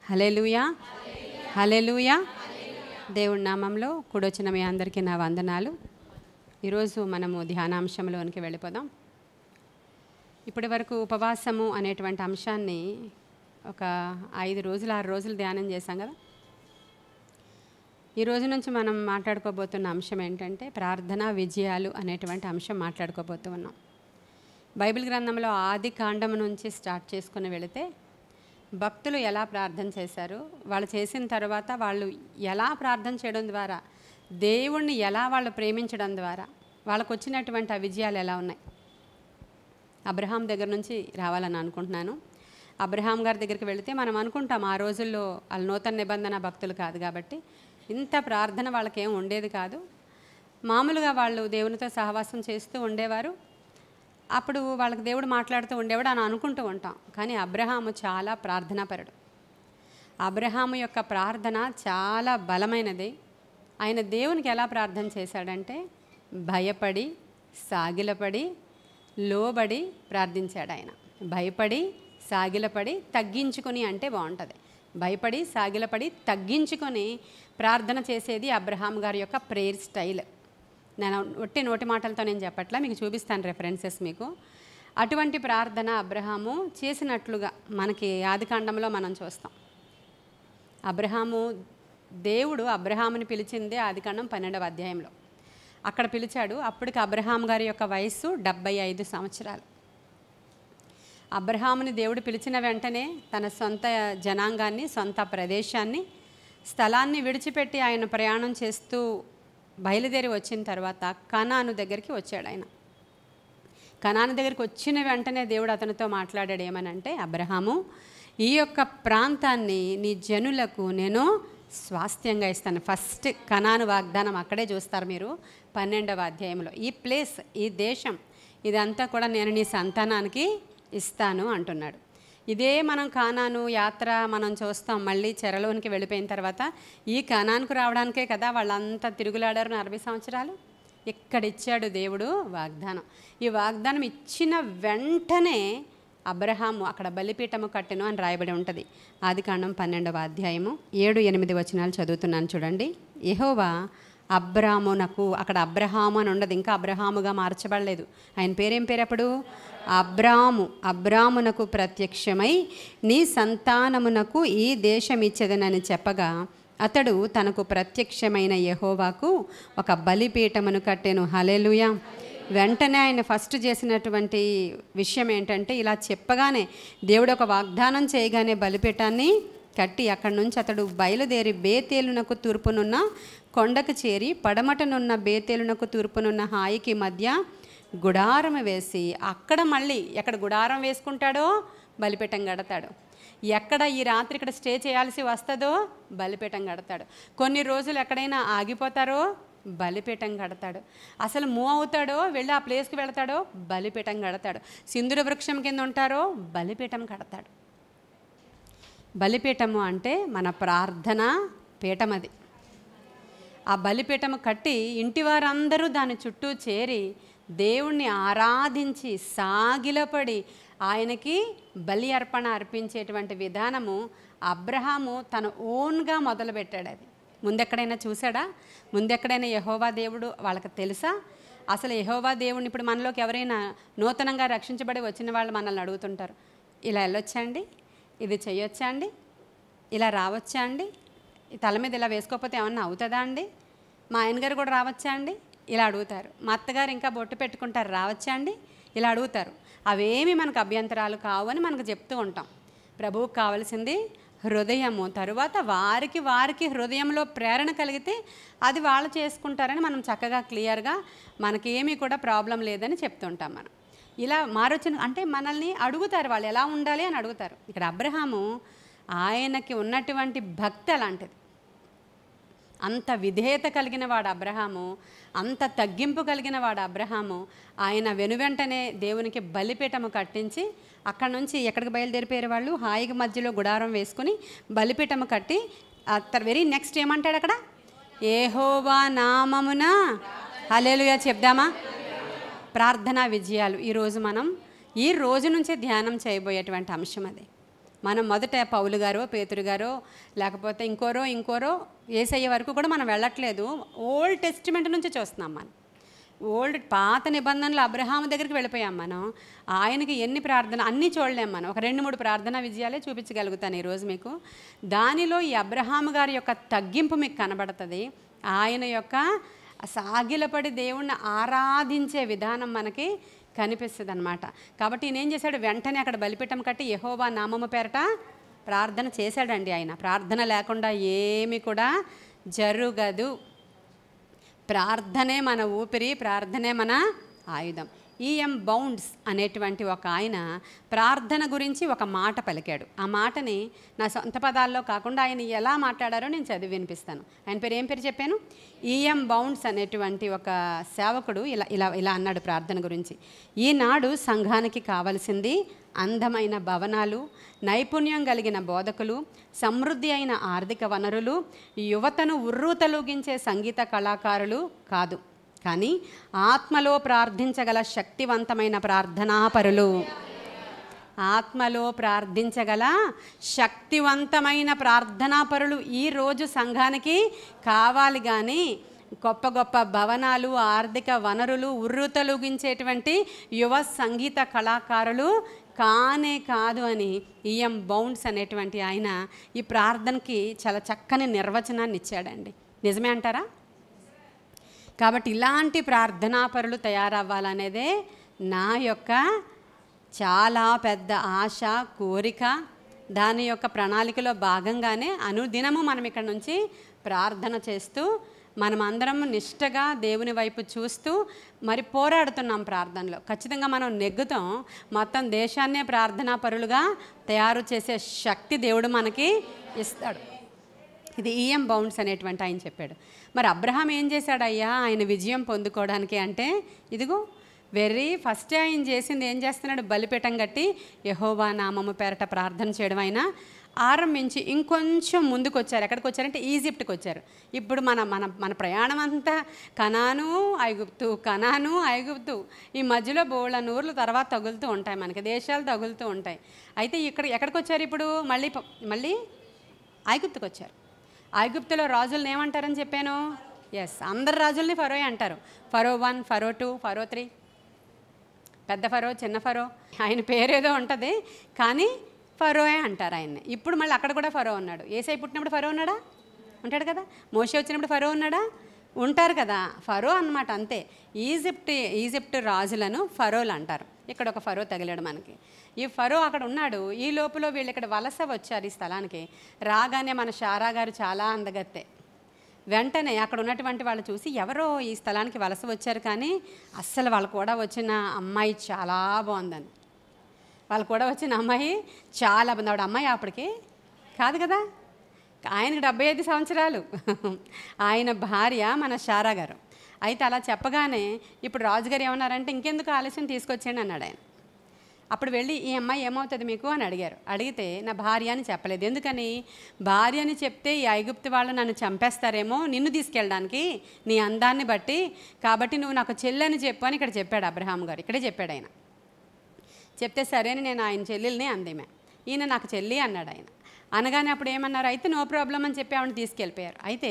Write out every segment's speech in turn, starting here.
హల్లెలూయా, హల్లెలూయా. దేవుడి నామంలో కూడొచ్చిన మీ అందరికీ నా వందనాలు. ఈరోజు మనము ధ్యానాంశంలోనికి వెళ్ళిపోదాం. ఇప్పటి వరకు ఉపవాసము అనేటువంటి అంశాన్ని ఒక 5 రోజులు 6 రోజులు ధ్యానం చేశాం కదా. ఈ రోజు నుంచి మనం మాట్లాడుకోబోతున్న అంశం ఏంటంటే ప్రార్థన విజయాలు అనేటువంటి అంశం మాట్లాడుకోబోతూ ఉన్నాం. బైబిల్ గ్రంథంలో ఆది కాండం నుంచి స్టార్ట్ చేసుకుని వెళితే భక్తులు ఎలా ప్రార్థన చేశారు, వాళ్ళు చేసిన తర్వాత వాళ్ళు ఎలా ప్రార్థన చేయడం ద్వారా దేవుణ్ణి ఎలా వాళ్ళు ప్రేమించడం ద్వారా వాళ్ళకు వచ్చినటువంటి ఆ విజయాలు ఎలా ఉన్నాయి. అబ్రహాం దగ్గర నుంచి రావాలని అనుకుంటున్నాను. అబ్రహాం గారి దగ్గరికి వెళితే మనం అనుకుంటాం ఆ రోజుల్లో వాళ్ళు నూతన నిబంధన భక్తులు కాదు కాబట్టి ఇంత ప్రార్థన వాళ్ళకేం ఉండేది కాదు. మామూలుగా వాళ్ళు దేవునితో సహవాసం చేస్తూ ఉండేవారు. అప్పుడు వాళ్ళకి దేవుడు మాట్లాడుతూ ఉండేవాడు అని అనుకుంటూ ఉంటాం. కానీ అబ్రహాము చాలా ప్రార్థనాపరుడు. అబ్రహాము యొక్క ప్రార్థన చాలా బలమైనది. ఆయన దేవునికి ఎలా ప్రార్థన చేశాడంటే భయపడి, సాగిలపడి, లోబడి ప్రార్థించాడు. ఆయన భయపడి, సాగిలపడి, తగ్గించుకొని అంటే బాగుంటుంది. భయపడి, సాగిలపడి, తగ్గించుకొని ప్రార్థన చేసేది అబ్రహాం గారి యొక్క ప్రేయర్ స్టైల్. నేను నోటి మాటలతో నేను చెప్పట్లా, మీకు చూపిస్తాను రెఫరెన్సెస్ మీకు. అటువంటి ప్రార్థన అబ్రహాము చేసినట్లుగా మనకి ఆదికాండంలో మనం చూస్తాం. దేవుడు అబ్రహాముని పిలిచిందే ఆదికాండం 12వ అధ్యాయంలో. అక్కడ పిలిచాడు. అప్పటికి అబ్రహాం గారి యొక్క వయస్సు 75 సంవత్సరాలు. అబ్రహాముని దేవుడు పిలిచిన వెంటనే తన సొంత జనాంగాన్ని, సొంత ప్రదేశాన్ని, స్థలాన్ని విడిచిపెట్టి ఆయన ప్రయాణం చేస్తూ బయలుదేరి వచ్చిన తర్వాత కనాను దగ్గరికి వచ్చాడు. ఆయన కనాను దగ్గరికి వచ్చిన వెంటనే దేవుడు అతనితో మాట్లాడాడు. ఏమనంటే, అబ్రహాము, ఈ యొక్క ప్రాంతాన్ని నీ జనులకు నేను స్వాస్థ్యంగా ఇస్తాను. ఫస్ట్ కనాను వాగ్దానం అక్కడే చూస్తారు మీరు 12వ అధ్యాయంలో. ఈ ప్లేస్, ఈ దేశం, ఇదంతా కూడా నేను నీ సంతానానికి ఇస్తాను అంటున్నాడు. ఇదే మనం కానాను యాత్ర మనం చూస్తాం. మళ్ళీ చెరలోనికి వెళ్ళిపోయిన తర్వాత ఈ కానానుకు రావడానికే కదా వాళ్ళంతా తిరుగులాడారు 40 సంవత్సరాలు. ఇక్కడ ఇచ్చాడు దేవుడు వాగ్దానం. ఈ వాగ్దానం ఇచ్చిన వెంటనే అబ్రహాము అక్కడ బలిపీఠము కట్టెను అని రాయబడి ఉంటుంది. ఆదికాండం 12వ అధ్యాయము 7-8 వచనాలు చదువుతున్నాను చూడండి. యెహోవా అబ్రామునకు, అక్కడ అబ్రహాము అని ఉండదు, ఇంకా అబ్రహాముగా మార్చబడలేదు. ఆయన పేరేం పేరు అప్పుడు? అబ్రామునకు ప్రత్యక్షమై నీ సంతానమునకు ఈ దేశం ఇచ్చేదనని చెప్పగా అతడు తనకు ప్రత్యక్షమైన యెహోవాకు ఒక బలిపీఠమును కట్టెను. హల్లెలూయా. వెంటనే ఆయన ఫస్ట్ చేసినటువంటి విషయం ఏంటంటే, ఇలా చెప్పగానే దేవుడు ఒక వాగ్దానం చేయగానే బలిపీఠాన్ని కట్టి అక్కడి నుంచి అతడు బయలుదేరి బేతేలునకు తూర్పునున్న కొండకు చేరి పడమటనున్న బేతేలునకు తూర్పునున్న హాయికి మధ్య గుడారం వేసి అక్కడ మళ్ళీ ఎక్కడ గుడారం వేసుకుంటాడో బలిపీఠం కడతాడు. ఎక్కడ ఈ రాత్రి ఇక్కడ స్టే చేయాల్సి వస్తుందో బలిపీఠం కడతాడు. కొన్ని రోజులు ఎక్కడైనా ఆగిపోతారో బలిపీఠం కడతాడు. అసలు మూవ్ అవుతాడో వెళ్ళి ఆ ప్లేస్కి వెళతాడో బలిపీఠం కడతాడు. సింధూర వృక్షం కింద ఉంటారో బలిపీఠం కడతాడు. బలిపీఠము అంటే మన ప్రార్థన పీఠం. అది ఆ బలిపీఠము కట్టి ఇంటి వారందరూ దాని చుట్టూ చేరి దేవుణ్ణి ఆరాధించి సాగిలపడి ఆయనకి బలి అర్పణ అర్పించేటువంటి విధానము అబ్రహాము తన ఓన్గా మొదలుపెట్టాడు. అది ముందెక్కడైనా చూసాడా? ముందెక్కడైనా యెహోవా దేవుడు వాళ్ళకి తెలుసా? అసలు యెహోవా దేవుడిని ఇప్పుడు మనలోకి ఎవరైనా నూతనంగా రక్షించబడి వచ్చిన వాళ్ళు మనల్ని అడుగుతుంటారు, ఇలా వెళ్ళొచ్చా అండి, ఇది చేయొచ్చా అండి, ఇలా రావచ్చా అండి, ఈ తల మీద ఇలా వేసుకోకపోతే ఏమన్నా అవుతుందా అండి, మా ఆయనగారు కూడా రావచ్చా అండి, ఇలా అడుగుతారు. మా అత్తగారు ఇంకా బొట్టు పెట్టుకుంటారు, రావచ్చా అండి, ఇలా అడుగుతారు. అవేమి మనకు అభ్యంతరాలు కావు అని మనకు చెప్తూ ఉంటాం. ప్రభువుకు కావాల్సింది హృదయము. తరువాత వారికి హృదయంలో ప్రేరణ కలిగితే అది వాళ్ళు చేసుకుంటారని మనం చక్కగా క్లియర్గా మనకేమీ కూడా ప్రాబ్లం లేదని చెప్తుంటాం. మనం ఇలా మారొచ్చిన అంటే మనల్ని అడుగుతారు, వాళ్ళు ఎలా ఉండాలి అని అడుగుతారు. ఇక్కడ అబ్రహాము ఆయనకి ఉన్నటువంటి భక్తి అలాంటిది. అంత విధేయత కలిగిన వాడు అబ్రహాము, అంత తగ్గింపు కలిగిన వాడు అబ్రహాము. ఆయన వెనువెంటనే దేవునికి బలిపీఠము కట్టించి అక్కడ నుంచి ఎక్కడికి బయలుదేరిపోయారు వాళ్ళు? హాయిగా మధ్యలో గుడారం వేసుకుని బలిపీఠము కట్టి వెరీ నెక్స్ట్ ఏమంటాడు అక్కడ? యెహోవా నామమున హల్లెలూయా చెప్దామా? ప్రార్థనా విజయాలు ఈరోజు మనం ఈ రోజు నుంచే ధ్యానం చేయబోయేటువంటి అంశం అది. మనం మొదట పౌలు గారో పేతురు గారో లేకపోతే ఇంకోరో యేసయ్య వరకు కూడా మనం వెళ్ళట్లేదు. ఓల్డ్ టెస్టిమెంట్ నుంచి చూస్తున్నాం మనం. పాత నిబంధనలు అబ్రహాము దగ్గరికి వెళ్ళిపోయాం మనం. ఆయనకి ఎన్ని ప్రార్థన అన్నీ చూడలేం మనం. ఒక 2-3 ప్రార్థనా విజయాలే చూపించగలుగుతాను ఈరోజు మీకు. దానిలో ఈ అబ్రహాము గారి యొక్క తగ్గింపు మీకు కనబడుతుంది. ఆయన యొక్క సాగిలపడి దేవుణ్ణి ఆరాధించే విధానం మనకి కనిపిస్తుంది అన్నమాట. కాబట్టి ఈయన ఏం చేశాడు, వెంటనే అక్కడ బలిపీఠం కట్టి యెహోవా నామము పేరట ప్రార్థన చేశాడండి. ఆయన ప్రార్థన లేకుండా ఏమి కూడా జరగదు. ప్రార్థనే మన ఊపిరి, ప్రార్థనే మన ఆయుధం. ఈఎం బౌండ్స్ అనేటువంటి ఒక ఆయన ప్రార్థన గురించి ఒక మాట పలికాడు. ఆ మాటని నా సొంత పదాల్లో కాకుండా ఆయన ఎలా మాట్లాడారో నేను చదివి వినిపిస్తాను. ఆయన పేరు ఏం పేరు చెప్పాను? ఈఎం బౌండ్స్ అనేటువంటి ఒక సేవకుడు ఇలా అన్నాడు ప్రార్థన గురించి. ఈనాడు సంఘానికి కావలసింది అందమైన భవనాలు, నైపుణ్యం కలిగిన బోధకులు, సమృద్ధి అయిన ఆర్థిక వనరులు, యువతను ఉర్రూతలూగించే సంగీత కళాకారులు కాదు, కానీ ఆత్మలో ప్రార్థించగల శక్తివంతమైన ప్రార్థనాపరులు. ఆత్మలో ప్రార్థించగల శక్తివంతమైన ప్రార్థనాపరులు ఈరోజు సంఘానికి కావాలి. కానీ గొప్ప గొప్ప భవనాలు, ఆర్థిక వనరులు, ఉర్రూతలూగించేటువంటి యువ సంగీత కళాకారులు కాదు అని ఈఎం బౌండ్స్ అనేటువంటి ఆయన ఈ ప్రార్థనకి చాలా చక్కని నిర్వచనాన్ని ఇచ్చాడండి. నిజమే అంటారా? కాబట్టి ఇలాంటి ప్రార్థనాపరులు తయారవ్వాలనేదే నా యొక్క చాలా పెద్ద ఆశ, కోరిక. దాని యొక్క ప్రణాళికలో భాగంగానే అనుదినము మనం ఇక్కడ నుంచి ప్రార్థన చేస్తూ మనమందరం నిష్టగా దేవుని వైపు చూస్తూ మరి పోరాడుతున్నాం ప్రార్థనలో. ఖచ్చితంగా మనం నెగ్గుతాం. మొత్తం దేశాన్నే ప్రార్థనా పరులుగా తయారు చేసే శక్తి దేవుడు మనకి ఇస్తాడు. ఇది ఈఎం బౌండ్స్ అనేటువంటి ఆయన చెప్పాడు. మరి అబ్రహాం ఏం చేశాడయ్యా ఆయన విజయం పొందుకోవడానికి అంటే, ఇదిగో వెరీ ఫస్ట్ ఆయన చేసింది ఏం చేస్తున్నాడు, బలిపీఠం కట్టి యెహోవా నామము పేరట ప్రార్థన చేయడం. ఆయన ఆరంభించి ఇంకొంచెం ముందుకు వచ్చారు. ఎక్కడికి వచ్చారంటే ఈజిప్ట్కి వచ్చారు. ఇప్పుడు మన మన మన ప్రయాణం అంతా కనాను ఐగుప్తు ఈ మధ్యలో బోళ్ళ ఊర్లు తర్వాత తగులుతూ ఉంటాయి, మనకి దేశాలు తగులుతూ ఉంటాయి. అయితే ఎక్కడికి వచ్చారు ఇప్పుడు? మళ్ళీ ఐగుప్తుకు వచ్చారు. ఐగుప్తులో రాజులను ఏమంటారని చెప్పాను? ఎస్, అందరు రాజుల్ని ఫరోయే అంటారు. ఫరో 1, ఫరో 2, ఫరో 3, పెద్ద ఫరో, చిన్న ఫరో, ఆయన పేరేదో ఉంటుంది కానీ ఫరోయే అంటారు ఆయన్ని. ఇప్పుడు మళ్ళీ అక్కడ కూడా ఫరో ఉన్నాడు. యేసయ్య పుట్టినప్పుడు ఫరో ఉన్నాడా? ఉంటాడు కదా. మోషే వచ్చినప్పుడు ఫరో ఉన్నాడా? ఉంటారు కదా. ఫరో అన్నమాట, అంతే. ఈజిప్ట్ రాజులను ఫరోలు అంటారు. ఇక్కడ ఒక ఫరో తగిలాడు మనకి. ఈ ఫరో అక్కడ ఉన్నాడు. ఈ లోపల వీళ్ళు ఇక్కడ వలస వచ్చారు ఈ స్థలానికి. రాగానే మన షారా గారు చాలా అందగత్తే. వెంటనే అక్కడ ఉన్నటువంటి వాళ్ళు చూసి ఎవరో ఈ స్థలానికి వలస వచ్చారు కానీ అస్సలు వాళ్ళు కూడా వచ్చిన అమ్మాయి చాలా బాగుందని. వాళ్ళు కూడా వచ్చిన అమ్మాయి చాలా బాగుంది. ఆవిడ అమ్మాయి అప్పటికి కాదు కదా, ఆయనకు 75 సంవత్సరాలు. ఆయన భార్య మన షారా గారు. అయితే అలా చెప్పగానే ఇప్పుడు రాజుగారు ఏమన్నారంటే ఇంకెందుకు ఆలస్యం తీసుకొచ్చేయండి అన్నాడు ఆయన. అప్పుడు వెళ్ళి ఈ అమ్మాయి ఏమవుతుంది మీకు అని అడిగారు. అడిగితే నా భార్య అని చెప్పలేదు. ఎందుకని? భార్య అని చెప్తే ఈ ఐగుప్తు వాళ్ళు నన్ను చంపేస్తారేమో నిన్ను తీసుకెళ్ళడానికి నీ అందాన్ని బట్టి, కాబట్టి నువ్వు నాకు చెల్లని చెప్పు అని ఇక్కడ చెప్పాడు అబ్రహాం గారు. ఇక్కడే చెప్పాడు ఆయన. చెప్తే సరే అని నేను ఆయన చెల్లెల్ని అందేమే. ఈయన నాకు చెల్లి అన్నాడు ఆయన. అనగానే అప్పుడు ఏమన్నారు, అయితే నో ప్రాబ్లం అని చెప్పి ఆవిడని తీసుకెళ్ళిపోయారు. అయితే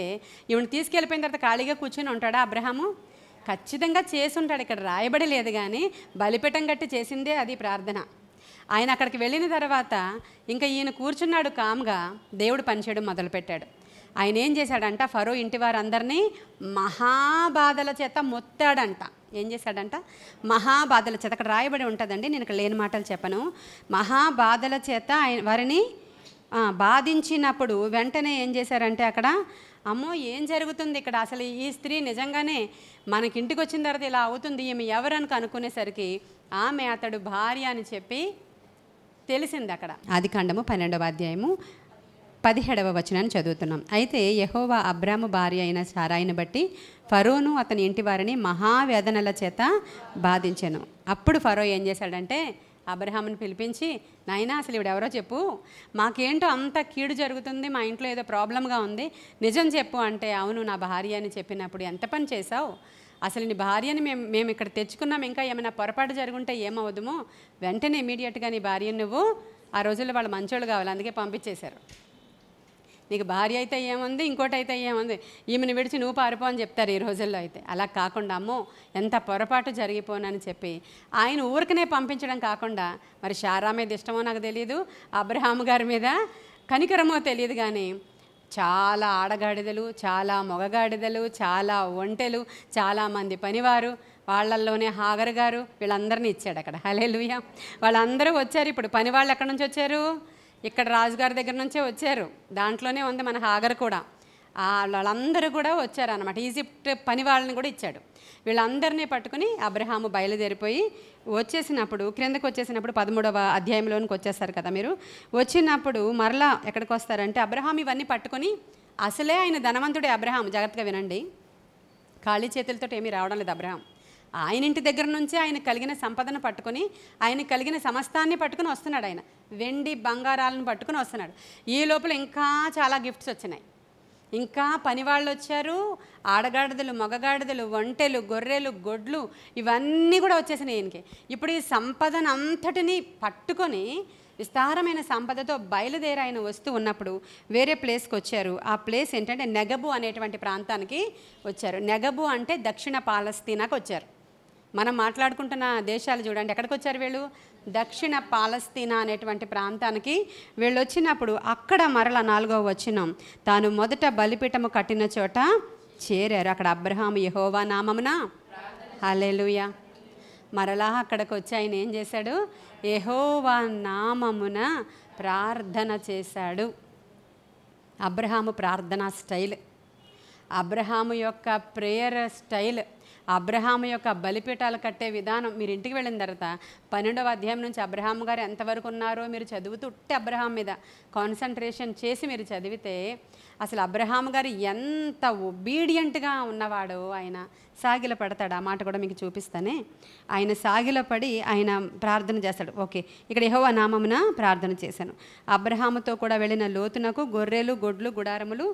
ఈవిని తీసుకెళ్ళిపోయిన తర్వాత ఖాళీగా కూర్చొని ఉంటాడా అబ్రహాము? ఖచ్చితంగా చేసి ఉంటాడు. ఇక్కడ రాయబడి లేదు కానీ బలిపీఠం కట్టి చేసిందే అది ప్రార్థన. ఆయన అక్కడికి వెళ్ళిన తర్వాత ఇంకా ఈయన కూర్చున్నాడు కామ్గా. దేవుడు పనిచేయడం మొదలుపెట్టాడు. ఆయన ఏం చేశాడంట, ఫరో ఇంటి వారందరినీ మహాబాధల చేత మొత్తాడంట. ఏం చేశాడంట? మహాబాధల చేత. అక్కడ రాయబడి ఉంటుందండి, నేను ఇక్కడ లేని మాటలు చెప్పను. మహాబాధల చేత ఆయన వారిని బాధించినప్పుడు వెంటనే ఏం చేశారంటే అక్కడ అమ్మో ఏం జరుగుతుంది ఇక్కడ, అసలు ఈ స్త్రీ నిజంగానే మనకింటికి వచ్చిన తర్వాత ఇలా అవుతుంది, ఈమె ఎవరని కనుక్కునేసరికి ఆమె అతడు భార్య అని చెప్పి తెలిసింది. అక్కడ ఆదికాండము 12వ అధ్యాయము 17వ వచనాన్ని చదువుతున్నాం. అయితే యెహోవా అబ్రాము భార్య అయిన సారాయిని బట్టి ఫరోను అతని ఇంటి వారిని మహావేదనల చేత బాధించెను. అప్పుడు ఫరో ఏం చేశాడంటే అబ్రహాముని పిలిపించి, నాయనా అసలు ఇవిడెవరో చెప్పు, మాకేంటో అంత కీడు జరుగుతుంది, మా ఇంట్లో ఏదో ప్రాబ్లంగా ఉంది, నిజం చెప్పు అంటే, అవును నా భార్య అని చెప్పినప్పుడు ఎంత పని చేసావు, అసలు నీ భార్యని మేము ఇక్కడ తెచ్చుకున్నాం, ఇంకా ఏమైనా పొరపాటు జరుగుంటే ఏమవుదుమో, వెంటనే ఇమీడియట్గా నీ భార్యను నువ్వు ఆ రోజుల్లో వాళ్ళు మంచోళ్ళు కావాలి, అందుకే పంపించేశారు. నీకు భార్య అయితే ఏముంది, ఇంకోటి అయితే ఏముంది, ఈమెను విడిచి నువ్వు పారిపో అని చెప్తారు ఈ రోజుల్లో. అయితే అలా కాకుండా అమ్మో ఎంత పొరపాటు జరిగిపోనని చెప్పి ఆయన ఊరికనే పంపించడం కాకుండా, మరి శారా మీద ఇష్టమో నాకు తెలియదు, అబ్రహాము గారి మీద కనికరమో తెలియదు, కానీ చాలా ఆడగాడిదలు, చాలా మొగగాడిదలు, చాలా ఒంటెలు, చాలామంది పనివారు, వాళ్ళల్లోనే హాగర్ గారు, వీళ్ళందరినీ ఇచ్చాడు అక్కడ. హల్లెలూయా. వాళ్ళందరూ వచ్చారు. ఇప్పుడు పని వాళ్ళు ఎక్కడి నుంచి వచ్చారు? ఇక్కడ రాజుగారి దగ్గర నుంచే వచ్చారు. దాంట్లోనే ఉంది మన హాగర్ కూడా. వాళ్ళందరూ కూడా వచ్చారనమాట. ఈజిప్ట్ పని వాళ్ళని కూడా ఇచ్చాడు. వీళ్ళందరినీ పట్టుకుని అబ్రహాము బయలుదేరిపోయి వచ్చేసినప్పుడు, క్రిందకు వచ్చేసినప్పుడు 13వ అధ్యాయంలోనికి వచ్చేస్తారు కదా మీరు. వచ్చినప్పుడు మరలా ఎక్కడికి వస్తారంటే, అబ్రహాం ఇవన్నీ పట్టుకొని, అసలే ఆయన ధనవంతుడే అబ్రహాం, జాగ్రత్తగా వినండి. ఖాళీ చేతులతో ఏమీ రావడం లేదు అబ్రహాం. ఆయన ఇంటి దగ్గర నుంచే ఆయన కలిగిన సంపదను పట్టుకొని, ఆయన కలిగిన సమస్తాన్ని పట్టుకుని వస్తున్నాడు. ఆయన వెండి బంగారాలను పట్టుకుని వస్తున్నాడు. ఈ లోపల ఇంకా చాలా గిఫ్ట్స్ వచ్చినాయి. ఇంకా పనివాళ్ళు వచ్చారు, ఆడగాడిదలు, మగగాడిదలు, ఒంటెలు, గొర్రెలు, గొడ్లు, ఇవన్నీ కూడా వచ్చేసినాయి ఈయనకి. ఇప్పుడు ఈ సంపదను అంతటినీ పట్టుకొని విస్తారమైన సంపదతో బయలుదేరి ఆయన వస్తూ ఉన్నప్పుడు వేరే ప్లేస్కి వచ్చారు. ఆ ప్లేస్ ఏంటంటే నెగబు అనేటువంటి ప్రాంతానికి వచ్చారు. నెగబు అంటే దక్షిణ పాలస్తీనాకు వచ్చారు. మనం మాట్లాడుకుంటున్న దేశాలు చూడండి, ఎక్కడికి వచ్చారు వీళ్ళు? దక్షిణ పాలస్తీనా అనేటువంటి ప్రాంతానికి వీళ్ళు వచ్చినప్పుడు అక్కడ మరల 4వ వచనం, తాను మొదట బలిపీఠము కట్టిన చోట చేరారు. అక్కడ అబ్రహాము యెహోవా నామమున, హల్లెలూయా, మరలా అక్కడికి వచ్చి ఆయన ఏం చేశాడు? యెహోవా నామమున ప్రార్థన చేశాడు. అబ్రహాము ప్రార్థనా స్టైల్, అబ్రహాము యొక్క ప్రేయర్ స్టైల్, అబ్రహాము యొక్క బలిపీఠాలు కట్టే విధానం. మీరు ఇంటికి వెళ్ళిన తర్వాత 12వ అధ్యాయం నుంచి అబ్రహాము గారు ఎంతవరకు ఉన్నారో మీరు చదువుతూ అబ్రహాం మీద కాన్సన్ట్రేషన్ చేసి మీరు చదివితే అసలు అబ్రహాము గారు ఎంత ఒబీడియంట్గా ఉన్నవాడో ఆయన సాగిల పడతాడు. ఆ మాట కూడా మీకు చూపిస్తానే. ఆయన సాగిల పడి ఆయన ప్రార్థన చేస్తాడు. ఓకే, ఇక్కడ యెహోవా నామమున ప్రార్థన చేశాను. అబ్రహాముతో కూడా వెళ్ళిన లోతునకు గొర్రెలు, గొడ్లు, గుడారములు.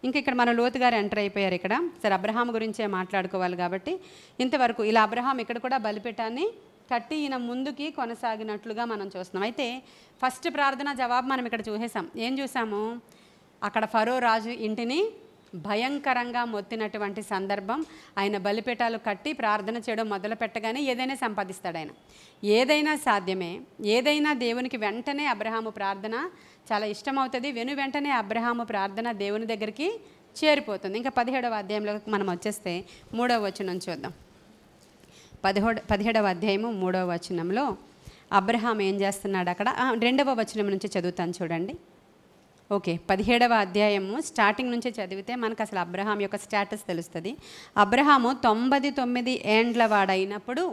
ఇంకా ఇక్కడ మన లోతు గారు ఎంటర్ అయిపోయారు ఇక్కడ. సరే, అబ్రహాము గురించే మాట్లాడుకోవాలి కాబట్టి ఇంతవరకు ఇలా అబ్రహాం ఇక్కడ కూడా బలిపీఠాన్ని కట్టి ఈయన ముందుకి కొనసాగినట్లుగా మనం చూస్తున్నాం. అయితే ఫస్ట్ ప్రార్థన జవాబు మనం ఇక్కడ చూసేసాం. ఏం చూసాము? అక్కడ ఫరో రాజు ఇంటిని భయంకరంగా మొత్తినటువంటి సందర్భం. ఆయన బలిపీఠాలు కట్టి ప్రార్థన చేయడం మొదలు పెట్టగానే ఏదైనా సంపాదిస్తాడు ఆయన. ఏదైనా సాధ్యమే. ఏదైనా దేవునికి వెంటనే అబ్రహాము ప్రార్థన చాలా ఇష్టమవుతుంది. వెంటనే అబ్రహాము ప్రార్థన దేవుని దగ్గరికి చేరిపోతుంది. ఇంకా 17వ అధ్యాయంలో మనం వచ్చేస్తే 3వ వచనం చూద్దాం. 17వ అధ్యాయము 3వ వచనంలో అబ్రహాం ఏం చేస్తున్నాడు అక్కడ? 2వ వచనం నుంచి చదువుతాను చూడండి. ఓకే, 17వ అధ్యాయము స్టార్టింగ్ నుంచే చదివితే మనకు అసలు అబ్రహాం యొక్క స్టేటస్ తెలుస్తుంది. అబ్రహాము 99 ఏండ్ల వాడైనప్పుడు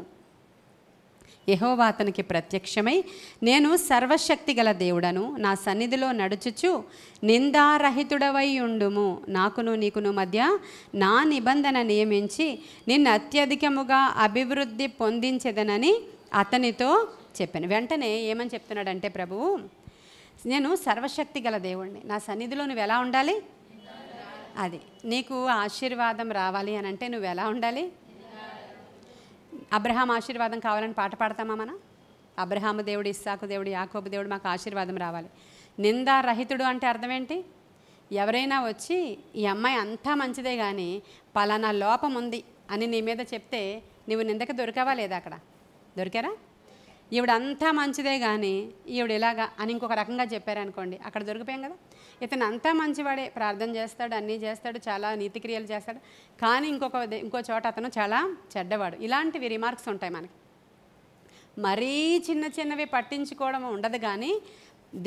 యెహోవా అతనికి ప్రత్యక్షమై, నేను సర్వశక్తి గల దేవుడను, నా సన్నిధిలో నడుచుచు నిందారహితుడవై ఉండుము, నాకును నీకును మధ్య నా నిబంధన నియమించి నిన్ను అత్యధికముగా అభివృద్ధి పొందించెదనని అతనితో చెప్పాను. వెంటనే ఏమని చెప్తున్నాడంటే, ప్రభువు నేను సర్వశక్తి గల దేవుడిని, నా సన్నిధిలో నువ్వు ఎలా ఉండాలి? అది నీకు ఆశీర్వాదం రావాలి అని అంటే నువ్వు ఎలా ఉండాలి? అబ్రహాం ఆశీర్వాదం కావాలని పాట పాడతామా మనం? అబ్రహాము దేవుడు, ఇస్సాకు దేవుడు, యాకోబు దేవుడు మాకు ఆశీర్వాదం రావాలి. నిందారహితుడు అంటే అర్థం ఏంటి? ఎవరైనా వచ్చి ఈ అమ్మాయి అంతా మంచిదే కానీ పలానా లోపం ఉంది అని నీ మీద చెప్తే నువ్వు నిందకి దొరికావా లేదా? అక్కడ దొరికారా? ఈవిడంతా మంచిదే కానీ ఈవిడ ఇలాగా అని ఇంకొక రకంగా చెప్పారనుకోండి, అక్కడ దొరికిపోయాం కదా. ఇతను అంతా మంచివాడే, ప్రార్థన చేస్తాడు, అన్నీ చేస్తాడు, చాలా నీతిక్రియలు చేస్తాడు, కానీ ఇంకో చోట అతను చాలా చెడ్డవాడు. ఇలాంటివి రిమార్క్స్ ఉంటాయి మనకి. మరీ చిన్నవి పట్టించుకోవడం ఉండదు, కానీ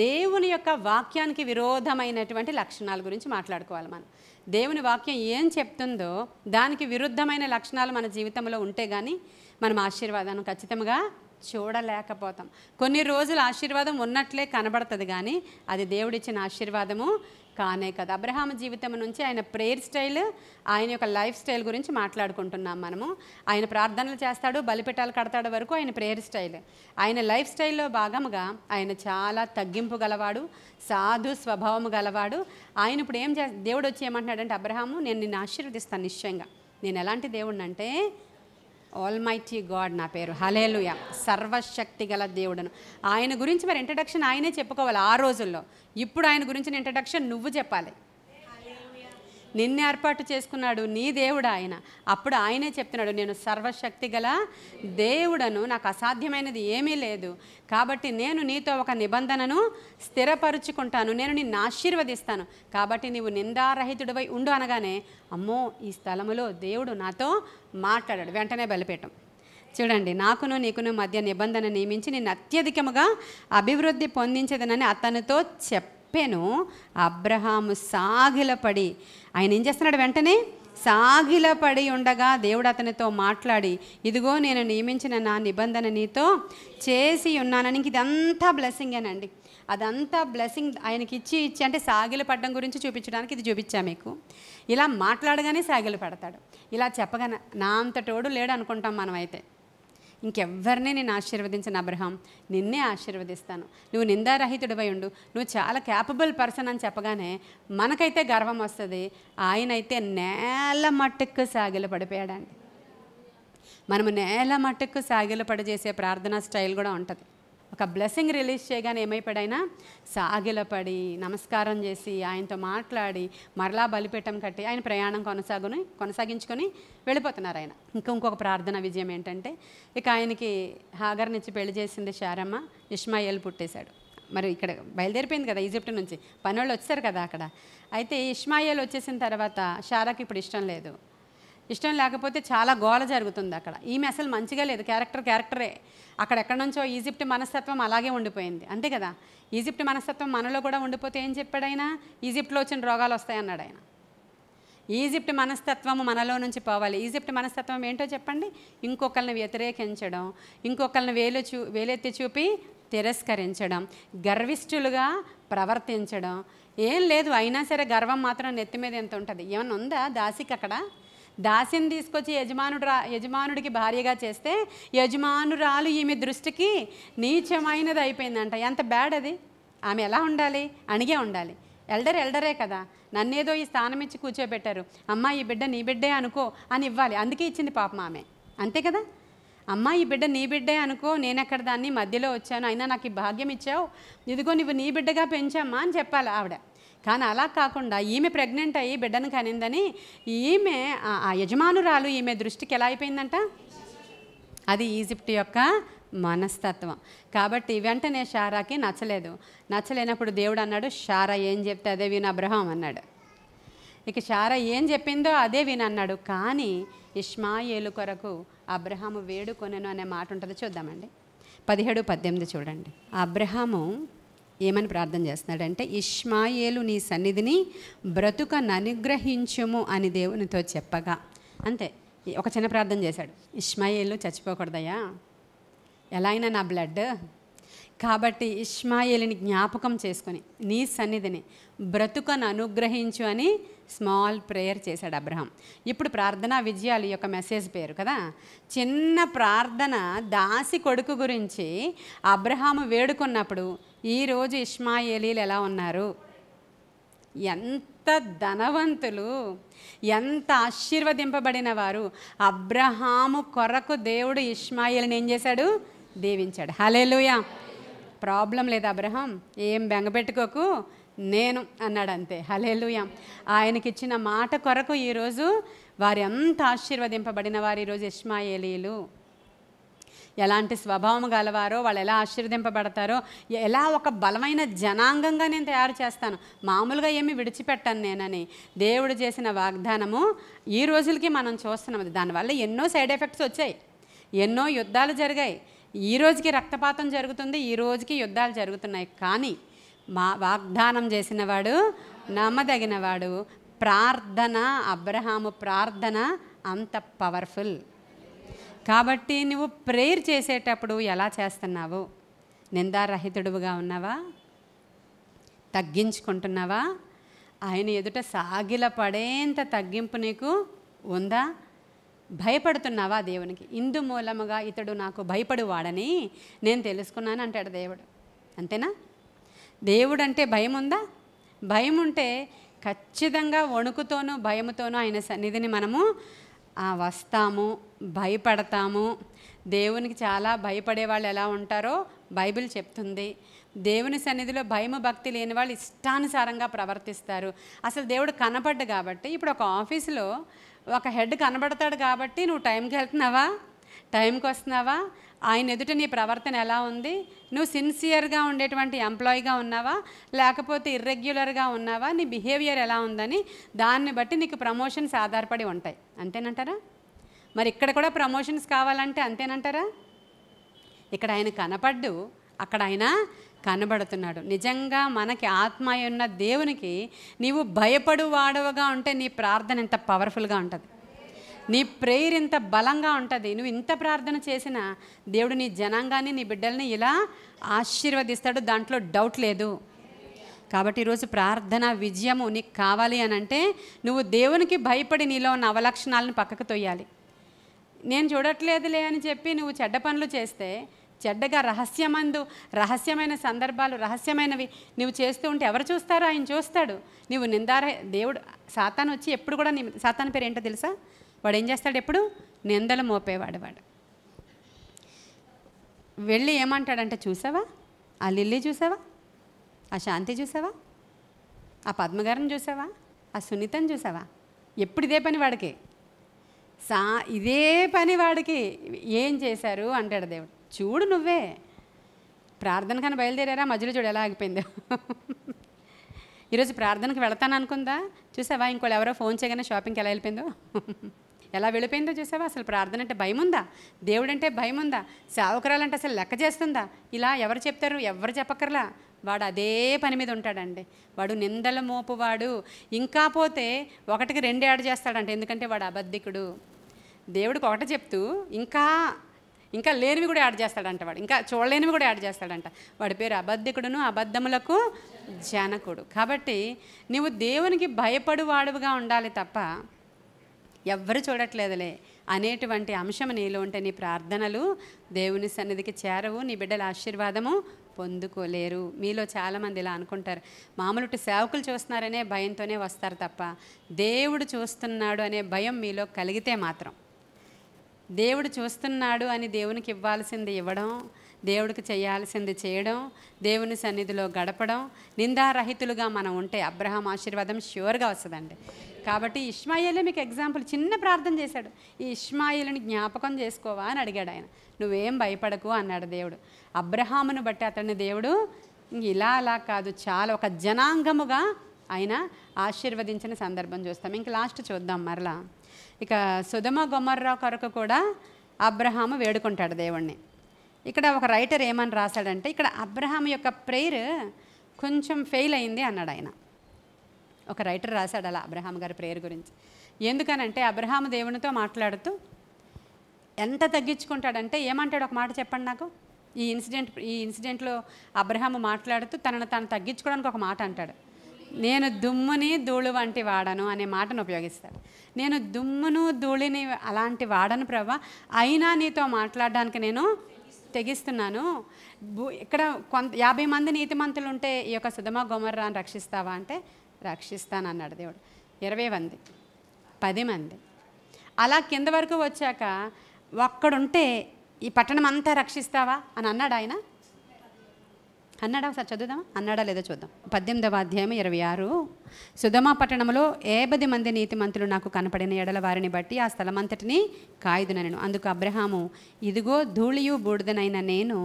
దేవుని యొక్క వాక్యానికి విరోధమైనటువంటి లక్షణాల గురించి మాట్లాడుకోవాలి మనం. దేవుని వాక్యం ఏం చెప్తుందో దానికి విరుద్ధమైన లక్షణాలు మన జీవితంలో ఉంటే కానీ మనం ఆశీర్వాదాన్ని ఖచ్చితంగా చూడలేకపోతాం. కొన్ని రోజులు ఆశీర్వాదం ఉన్నట్లే కనబడుతుంది, కానీ అది దేవుడిచ్చిన ఆశీర్వాదము కానే కదా. అబ్రహాం జీవితం నుంచి ఆయన ప్రేయర్ స్టైల్, ఆయన యొక్క లైఫ్ స్టైల్ గురించి మాట్లాడుకుంటున్నాం మనము. ఆయన ప్రార్థనలు చేస్తాడు, బలిపీఠాలు కడతాడు వరకు ఆయన ప్రేయర్ స్టైల్. ఆయన లైఫ్ స్టైల్లో భాగముగా ఆయన చాలా తగ్గింపు గలవాడు, సాధు స్వభావము గలవాడు. ఆయన ఇప్పుడు దేవుడు వచ్చి ఏమంటున్నాడంటే, అబ్రహాము నేను నిన్ను ఆశీర్వదిస్తాను నిశ్చయంగా. నేను ఎలాంటి దేవుడిని అంటే ఆల్మైటీ గాడ్ నా పేరు. హల్లెలూయా. సర్వశక్తి గల దేవుడను. ఆయన గురించి మరి ఇంట్రడక్షన్ ఆయనే చెప్పుకోవాలి ఆ రోజుల్లో. ఇప్పుడు ఆయన గురించిన ఇంట్రడక్షన్ నువ్వు చెప్పాలి. నిన్ను ఏర్పాటు చేసుకున్నాడు, నీ దేవుడు ఆయన. అప్పుడు ఆయనే చెప్తున్నాడు, నేను సర్వశక్తి గల దేవుడను, నాకు అసాధ్యమైనది ఏమీ లేదు. కాబట్టి నేను నీతో ఒక నిబంధనను స్థిరపరుచుకుంటాను, నేను నిన్ను ఆశీర్వదిస్తాను. కాబట్టి నీవు నిందారహితుడివై ఉండు అనగానే, అమ్మో ఈ స్థలములో దేవుడు నాతో మాట్లాడాడు. వెంటనే బలిపీఠం. చూడండి, నాకును నీకును మధ్య నిబంధన నియమించి నిన్ను అత్యధికముగా అభివృద్ధి పొందించదనని అతనితో చెప్పెను. అబ్రహాము సాగిలపడి, ఆయన ఏం చేస్తున్నాడు? వెంటనే సాగిలపడి ఉండగా దేవుడు అతనితో మాట్లాడి, ఇదిగో నేను నియమించిన నా నిబంధన నీతో చేసి ఉన్నానని. ఇదంతా బ్లెస్సింగేనండి. అదంతా బ్లెస్సింగ్ ఆయనకి ఇచ్చి అంటే సాగిల పడడం గురించి చూపించడానికి ఇది చూపించా మీకు. ఇలా మాట్లాడగానే సాగిలు పడతాడు. ఇలా చెప్పగానే నా అంతటోడు లేడు అనుకుంటాం మనమైతే. ఇంకెవ్వరిని నేను ఆశీర్వదించను అబ్రహాం, నిన్నే ఆశీర్వదిస్తాను, నువ్వు నిందారహితుడివై ఉండు, నువ్వు చాలా క్యాపబుల్ పర్సన్ అని చెప్పగానే మనకైతే గర్వం వస్తుంది. ఆయనైతే నేల మట్టుకు సాగిల పడిపోయాడండి. మనము నేల మట్టుకు సాగిల పడి చేసే ప్రార్థనా స్టైల్ కూడా ఉంటుంది. ఒక బ్లెస్సింగ్ రిలీజ్ చేయగానే ఏమైపోయాడైనా సాగిలపడి నమస్కారం చేసి ఆయనతో మాట్లాడి మరలా బలిపీఠం కట్టి ఆయన ప్రయాణం కొనసాగించుకొని వెళ్ళిపోతున్నారు ఆయన. ఇంకొక ప్రార్థన విజయం ఏంటంటే, ఇక ఆయనకి హాగర్నిచ్చి పెళ్లి చేసింది శారమ్మ, ఇష్మాయేల్ పుట్టేశాడు. మరి ఇక్కడ బయలుదేరిపోయింది కదా ఈజిప్ట్ నుంచి, పనోళ్ళు వచ్చారు కదా అక్కడ. అయితే ఇష్మాయేల్ వచ్చేసిన తర్వాత శారాకి ఇప్పుడు ఇష్టం లేదు. ఇష్టం లేకపోతే చాలా గోల జరుగుతుంది అక్కడ. ఈమె అసలు మంచిగా లేదు, క్యారెక్టరే. అక్కడెక్కడి నుంచో ఈజిప్ట్ మనస్తత్వం అలాగే ఉండిపోయింది, అంతే కదా. ఈజిప్ట్ మనస్తత్వం మనలో కూడా ఉండిపోతే ఏం చెప్పాడు ఆయన? ఈజిప్ట్లో వచ్చిన రోగాలు వస్తాయన్నాడు ఆయన. ఈజిప్ట్ మనస్తత్వము మనలో నుంచి పోవాలి. ఈజిప్ట్ మనస్తత్వం ఏంటో చెప్పండి? ఇంకొకరిని వ్యతిరేకించడం, ఇంకొకరిని వేలెత్తి చూపి తిరస్కరించడం, గర్విష్ఠులుగా ప్రవర్తించడం. ఏం లేదు, అయినా సరే గర్వం మాత్రం నెత్తి మీద ఎంత ఉంటుంది. ఏమన్నా ఉందా దాసికి అక్కడ? దాసిని తీసుకొచ్చి యజమానుడికి భార్యగా చేస్తే యజమానురాలు ఈమె దృష్టికి నీచమైనది అయిపోయిందంట. ఎంత బ్యాడ్ అది! ఆమె ఎలా ఉండాలి? అణిగే ఉండాలి. ఎల్డరే కదా, నన్నేదో ఈ స్థానం ఇచ్చి కూర్చోబెట్టారు, అమ్మ ఈ బిడ్డ నీ బిడ్డే అనుకో అని ఇవ్వాలి. అందుకే ఇచ్చింది పాపం ఆమె, అంతే కదా. అమ్మ ఈ బిడ్డ నీ బిడ్డే అనుకో, నేనెక్కడ దాన్ని మధ్యలో వచ్చాను, అయినా నాకు ఈ భాగ్యం ఇచ్చావు, ఇదిగో నువ్వు నీ బిడ్డగా పెంచమ్మా అని చెప్పాలి ఆవిడ. కానీ అలా కాకుండా ఈమె ప్రెగ్నెంట్ అయ్యి బిడ్డను కనిందని ఈమె ఆ యజమానురాలు ఈమె దృష్టికి ఎలా అయిపోయిందంట? అది ఈజిప్ట్ యొక్క మనస్తత్వం. కాబట్టి వెంటనే శారాకి నచ్చలేనప్పుడు దేవుడు అన్నాడు, శారా ఏం చెప్తే అదే విను అబ్రహాం అన్నాడు. ఇక శారా ఏం చెప్పిందో అదే వినన్నాడు. కానీ ఇష్మాయేలు కొరకు అబ్రహాము వేడుకొనెను అనే మాట ఉంటుంది, చూద్దామండి. 17-18 చూడండి. అబ్రహాము ఏమని ప్రార్థన చేస్తున్నాడంటే, ఇష్మాయేలు నీ సన్నిధిని బ్రతుకను అనుగ్రహించుము అని దేవునితో చెప్పగా, అంతే. ఒక చిన్న ప్రార్థన చేశాడు. ఇష్మాయేలు చచ్చిపోకూడదయ్యా, ఎలా అయినా నా బ్లడ్, కాబట్టి ఇష్మాయేలుని జ్ఞాపకం చేసుకొని నీ సన్నిధిని బ్రతుకను అనుగ్రహించు అని స్మాల్ ప్రేయర్ చేశాడు అబ్రహాం. ఇప్పుడు ప్రార్థనా విజయాలు యొక్క మెసేజ్ పేరు కదా. చిన్న ప్రార్థన దాసి కొడుకు గురించి అబ్రహాము వేడుకున్నప్పుడు ఈరోజు ఇష్మాయేలీలు ఎలా ఉన్నారు? ఎంత ధనవంతులు, ఎంత ఆశీర్వదింపబడిన వారు. అబ్రహాము కొరకు దేవుడు ఇష్మాయేలుని ఏం చేశాడు? దీవించాడు. హల్లెలూయా. ప్రాబ్లం లేదు అబ్రహాం, ఏం బెంగపెట్టుకోకు, నేను అన్నాడు అంతే. హల్లెలూయా. ఆయనకిచ్చిన మాట కొరకు ఈరోజు వారు ఎంత ఆశీర్వదింపబడిన వారు. ఈరోజు ఇష్మాయేలీలు ఎలాంటి స్వభావం గలవారో, వాళ్ళు ఎలా ఆశీర్వదింపబడతారో, ఎలా ఒక బలమైన జనాంగంగా నేను తయారు చేస్తాను, మామూలుగా ఏమి విడిచిపెట్టాను నేనని దేవుడు చేసిన వాగ్దానము ఈ రోజులకి మనం చూస్తున్నాం. దానివల్ల ఎన్నో సైడ్ ఎఫెక్ట్స్ వచ్చాయి, ఎన్నో యుద్ధాలు జరిగాయి. ఈ రోజుకి రక్తపాతం జరుగుతుంది, ఈ రోజుకి యుద్ధాలు జరుగుతున్నాయి. కానీ మా వాగ్దానం చేసినవాడు నమ్మదగినవాడు. ప్రార్థన, అబ్రహాము ప్రార్థన అంత పవర్ఫుల్. కాబట్టి నువ్వు ప్రేయర్ చేసేటప్పుడు ఎలా చేస్తున్నావు? నిందారహితుడుగా ఉన్నావా? తగ్గించుకుంటున్నావా? ఆయన ఎదుట సాగిల పడేంత తగ్గింపు నీకు ఉందా? భయపడుతున్నావా దేవునికి? ఇందు మూలముగా ఇతడు నాకు భయపడువాడని నేను తెలుసుకున్నాను అంటాడు దేవుడు, అంతేనా? దేవుడు అంటే భయం ఉందా? భయం ఉంటే ఖచ్చితంగా వణుకుతోనూ భయముతోనూ ఆయన సన్నిధిని మనము వస్తాము, భయపడతాము. దేవునికి చాలా భయపడే వాళ్ళు ఎలా ఉంటారో బైబిల్ చెప్తుంది. దేవుని సన్నిధిలో భయము భక్తి లేని వాళ్ళు ఇష్టానుసారంగా ప్రవర్తిస్తారు. అసలు దేవుడు కనపడ్డు కాబట్టి, ఇప్పుడు ఒక ఆఫీసులో ఒక హెడ్ కనబడతాడు కాబట్టి నువ్వు టైంకి వెళ్తున్నావా, టైంకి వస్తున్నావా, ఆయన ఎదుట నీ ప్రవర్తన ఎలా ఉంది, నువ్వు సిన్సియర్గా ఉండేటువంటి ఎంప్లాయీగా ఉన్నావా లేకపోతే ఇర్రెగ్యులర్గా ఉన్నావా, నీ బిహేవియర్ ఎలా ఉందని దాన్ని బట్టి నీకు ప్రమోషన్స్ ఆధారపడి ఉంటాయి. అంతేనంటారా? మరి ఇక్కడ కూడా ప్రమోషన్స్ కావాలంటే అంతేనంటారా? ఇక్కడ ఆయన కనపడ్డు, అక్కడ ఆయన కనబడుతున్నాడు. నిజంగా మనకి ఆత్మ ఉన్న దేవునికి నీవు భయపడు వాడవగా ఉంటే నీ ప్రార్థన ఎంత పవర్ఫుల్గా ఉంటుంది, నీ ప్రేయర్ ఇంత బలంగా ఉంటుంది. నువ్వు ఇంత ప్రార్థన చేసినా దేవుడు నీ జనాంగాన్ని, నీ బిడ్డల్ని ఇలా ఆశీర్వదిస్తాడు, దాంట్లో డౌట్ లేదు. కాబట్టి ఈరోజు ప్రార్థన విజయము నీకు కావాలి అని అంటే నువ్వు దేవునికి భయపడి నీలో ఉన్న అవలక్షణాలను పక్కకు తొయ్యాలి. నేను చూడట్లేదులే అని చెప్పి నువ్వు చెడ్డ పనులు చేస్తే, చెడ్డగా రహస్యమైన సందర్భాలు, రహస్యమైనవి నువ్వు చేస్తూ ఉంటే ఎవరు చూస్తారో? ఆయన చూస్తాడు. నువ్వు దేవుడు సాతాను వచ్చి ఎప్పుడు కూడా సాతాను పేరు ఏంటో తెలుసా? వాడు ఏం చేస్తాడు? ఎప్పుడు నిందలు మోపేవాడు. వాడు వెళ్ళి ఏమంటాడంటే, చూసావా ఆ లిల్లీ, చూసావా ఆ శాంతి, చూసావా ఆ పద్మగారిని, చూసావా ఆ సునీతని, చూసావా? ఎప్పుడు ఇదే పని వాడికి, ఇదే పని వాడికి. ఏం చేశారు అంటాడు దేవుడు. చూడు, నువ్వే ప్రార్థన కన్నా బయలుదేరారా, మధ్యలో చూడు ఎలా ఆగిపోయిందో. ఈరోజు ప్రార్థనకు వెళతాను అనుకుందా, చూసావా? ఇంకోళ్ళు ఎవరో ఫోన్ చేయగానే షాపింగ్కి ఎలా వెళ్ళిపోయిందో, ఎలా వెళ్ళిపోయిందో చూసావా? అసలు ప్రార్థన అంటే భయం ఉందా? దేవుడు అంటే భయం ఉందా? సేవకురాలంటే అసలు లెక్క చేస్తుందా? ఇలా ఎవరు చెప్తారు? ఎవరు చెప్పక్కర్లా. వాడు అదే పని మీద ఉంటాడండి. వాడు నిందల మోపువాడు. ఇంకా పోతే ఒకటికి 2 యాడ్ చేస్తాడంట, ఎందుకంటే వాడు అబద్ధికుడు. దేవుడికి ఒకటి చెప్తూ ఇంకా లేనివి కూడా యాడ్ చేస్తాడంట. వాడు ఇంకా చూడలేనివి కూడా యాడ్ చేస్తాడంట. వాడి పేరు అబద్ధికుడును, అబద్ధములకు జనకుడు. కాబట్టి నువ్వు దేవునికి భయపడు వాడుగా ఉండాలి తప్ప ఎవ్వరు చూడట్లేదులే అనేటువంటి అంశం నీలో ఉంటే నీ ప్రార్థనలు దేవుని సన్నిధికి చేరవు, నీ బిడ్డల ఆశీర్వాదము పొందుకోలేరు. మీలో చాలామంది ఇలా అనుకుంటారు, మామూలు సేవకులు చూస్తున్నారనే భయంతోనే వస్తారు తప్ప దేవుడు చూస్తున్నాడు అనే భయం మీలో కలిగితే మాత్రం, దేవుడు చూస్తున్నాడు అని దేవునికి ఇవ్వాల్సింది ఇవ్వడం, దేవుడికి చేయాల్సింది చేయడం, దేవుని సన్నిధిలో గడపడం, నిందారహితులుగా మనం ఉంటే అబ్రహాం ఆశీర్వాదం ష్యూర్గా వస్తుందండి. కాబట్టి ఇష్మాయేలే మీకు ఎగ్జాంపుల్. చిన్న ప్రార్థన చేశాడు, ఈ ఇష్మాయేలుని జ్ఞాపకం చేసుకోవా అని అడిగాడు ఆయన. నువ్వేం భయపడకు అన్నాడు దేవుడు. అబ్రహామును బట్టి అతన్ని దేవుడు ఇలా అలా కాదు, చాలా ఒక జనాంగముగా ఆయన ఆశీర్వదించిన సందర్భం చూస్తాం. ఇంక లాస్ట్ చూద్దాం మరలా. ఇక సొదొమ గొమొర్రా కొరకు కూడా అబ్రహాము వేడుకుంటాడు దేవుణ్ణి. ఇక్కడ ఒక రైటర్ ఏమని రాశాడంటే, ఇక్కడ అబ్రహాం యొక్క ప్రేయర్ కొంచెం ఫెయిల్ అయింది అన్నాడు ఆయన. ఒక రైటర్ రాశాడు అలా అబ్రహాం గారి ప్రేయర్ గురించి. ఎందుకనంటే అబ్రహాము దేవునితో మాట్లాడుతూ ఎంత తగ్గించుకుంటాడంటే, ఏమంటాడు ఒక మాట చెప్పండి నాకు. ఈ ఇన్సిడెంట్లో అబ్రహాము మాట్లాడుతూ తనను తాను తగ్గించుకోవడానికి ఒక మాట అంటాడు. నేను దుమ్ముని ధూళి వంటి వాడను అనే మాటను ఉపయోగిస్తాడు. నేను దుమ్మును ధూళిని అలాంటి వాడను ప్రభా, అయినా నీతో మాట్లాడడానికి నేను తెగిస్తున్నాను. ఇక్కడ 50 మంది నీతిమంతులు ఉంటే ఈ యొక్క సొదొమ గొమొర్రాను రక్షిస్తావా అంటే రక్షిస్తానన్నాడు దేవుడు. 20 మంది, 10 మంది అలా కింద వరకు వచ్చాక ఒక్కడుంటే ఈ పట్టణం అంతా రక్షిస్తావా అని అన్నాడు ఆయన. అన్నాడా? ఒకసారి చదువుదామా, అన్నాడా లేదో చూద్దాం. 18వ అధ్యాయం 26. సొదొమ పట్టణంలో 50 మంది నీతిమంతులు నాకు కనపడిన ఎడల వారిని బట్టి ఆ స్థలమంతటిని కాయుదునెను. అందుకు అబ్రహాము, ఇదిగో ధూళియు బూడిదనైన నేను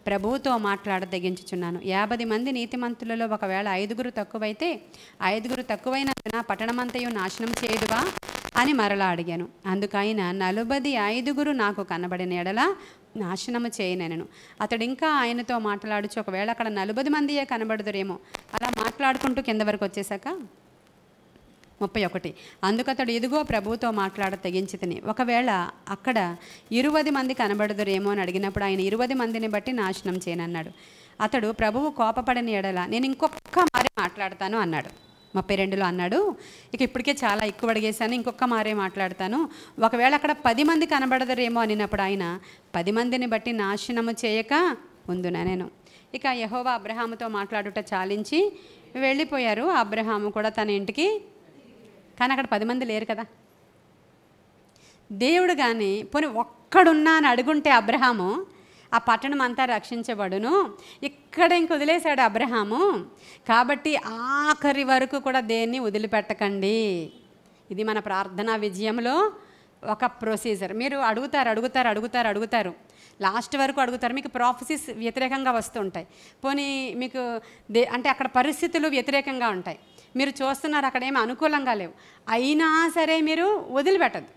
ప్రభువుతో మాట్లాడ తెగించుచున్నాను. 50 మంది నీతిమంతులలో ఒకవేళ 5 తక్కువైతే 5 తక్కువైనందున పట్టణమంతయు నాశనం చేయుదువా అని మరలా అడిగాను. అందుకైన 45 నాకు కనబడిన ఎడల నాశనము చేయనెను. అతడు ఇంకా ఆయనతో మాట్లాడుచు, ఒకవేళ అక్కడ 40 మందియే కనబడుదురేమో. అలా మాట్లాడుకుంటూ కింద వరకు వచ్చేసాక 31. అందుకతడు, ఇదిగో ప్రభువుతో మాట్లాడ తెగించితిని, ఒకవేళ అక్కడ 20 మంది కనబడుదురేమో అని అడిగినప్పుడు ఆయన 20 మందిని బట్టి నాశనం చేయనన్నాడు. అతడు, ప్రభువు కోపపడని ఎడల నేను ఇంకొక మారే మాట్లాడతాను అన్నాడు. 32లో అన్నాడు, ఇక ఇప్పటికే చాలా ఎక్కువ అడిగేశాను, ఇంకొక మారే మాట్లాడతాను. ఒకవేళ అక్కడ 10 మంది కనబడదరేమో అనినప్పుడు ఆయన 10 మందిని బట్టి నాశనము చేయక ఉందునా నేను. ఇక యెహోవా అబ్రహాముతో మాట్లాడుట చాలించి వెళ్ళిపోయారు. అబ్రహాము కూడా తన ఇంటికి, కానీ అక్కడ 10 మంది లేరు కదా. దేవుడు కానీ పోనీ ఒక్కడున్నా అని అడుగుంటే అబ్రహాము ఆ పట్టణం అంతా రక్షించబడును. ఇక్కడ ఇంక వదిలేశాడు అబ్రహాము. కాబట్టి ఆఖరి వరకు కూడా దేన్ని వదిలిపెట్టకండి. ఇది మన ప్రార్థనా విజయంలో ఒక ప్రొసీజర్. మీరు అడుగుతారు, లాస్ట్ వరకు అడుగుతారు. మీకు ప్రాఫెసీస్ వ్యతిరేకంగా వస్తుంటాయి. పోనీ మీకు అంటే అక్కడ పరిస్థితులు వ్యతిరేకంగా ఉంటాయి. మీరు చూస్తున్నారు అక్కడేమి అనుకూలంగా లేవు, అయినా సరే మీరు వదిలిపెట్టదు.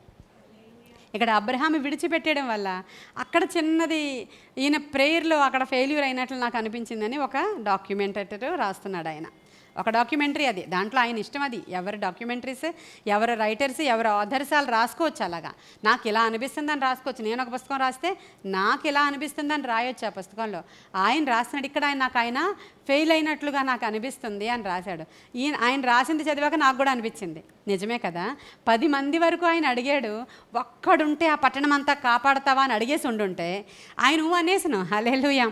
ఇక్కడ అబ్రహాము విడిచిపెట్టడం వల్ల అక్కడ చిన్నది ఈయన ప్రేయర్లో అక్కడ ఫెయిల్యూర్ అయినట్లు నాకు అనిపించిందని ఒక డాక్యుమెంటరీ రాస్తున్నాడు ఆయన. ఒక డాక్యుమెంటరీ అది, దాంట్లో ఆయన ఇష్టం. అది ఎవరి డాక్యుమెంటరీస్, ఎవరు రైటర్స్, ఎవరు ఆథర్స్ వాళ్ళు రాసుకోవచ్చు. అలాగా నాకు ఇలా అనిపిస్తుందని రాసుకోవచ్చు. నేను ఒక పుస్తకం రాస్తే నాకు ఇలా అనిపిస్తుందని రాయొచ్చు ఆ పుస్తకంలో. ఆయన రాసినాడు ఇక్కడ ఆయన ఫెయిల్ అయినట్లుగా నాకు అనిపిస్తుంది అని రాశాడు. ఆయన రాసింది చదివాక నాకు కూడా అనిపించింది, నిజమే కదా. 10 మంది వరకు ఆయన అడిగాడు, ఒక్కడుంటే ఆ పట్టణం అంతా కాపాడతావా అని అడిగేసి ఉండుంటే ఆయన అనేసను హల్లెలూయా.